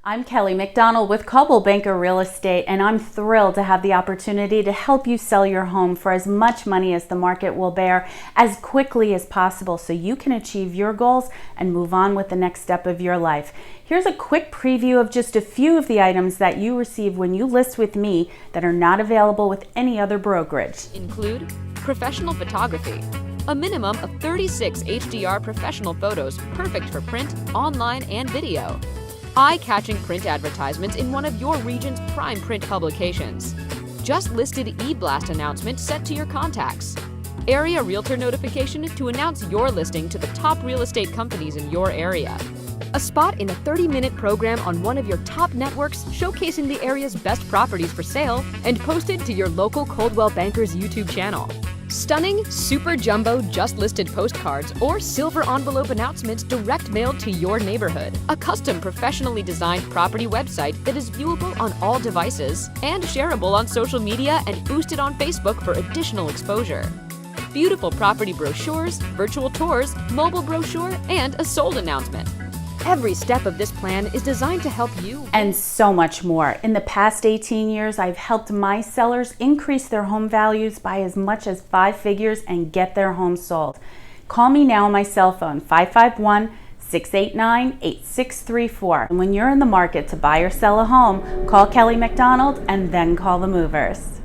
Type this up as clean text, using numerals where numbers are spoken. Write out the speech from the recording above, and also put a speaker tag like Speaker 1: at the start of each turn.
Speaker 1: I'm Kelley McDonald with Coldwell Banker Real Estate, and I'm thrilled to have the opportunity to help you sell your home for as much money as the market will bear as quickly as possible so you can achieve your goals and move on with the next step of your life. Here's a quick preview of just a few of the items that you receive when you list with me that are not available with any other brokerage.
Speaker 2: Include professional photography, a minimum of 36 HDR professional photos perfect for print, online, and video. Eye-catching print advertisements in one of your region's prime print publications. Just listed e-blast announcement sent to your contacts. Area Realtor notification to announce your listing to the top real estate companies in your area. A spot in a 30-minute program on one of your top networks showcasing the area's best properties for sale and posted to your local Coldwell Bankers YouTube channel. Stunning, super jumbo just listed postcards or silver envelope announcements direct mailed to your neighborhood. A custom professionally designed property website that is viewable on all devices and shareable on social media and boosted on Facebook for additional exposure. Beautiful property brochures, virtual tours, mobile brochure, and a sold announcement. Every step of this plan is designed to help you.
Speaker 1: And so much more. In the past 18 years, I've helped my sellers increase their home values by as much as 5 figures and get their home sold. Call me now on my cell phone, 551-689-8634. And when you're in the market to buy or sell a home, call Kelley McDonald and then call the movers.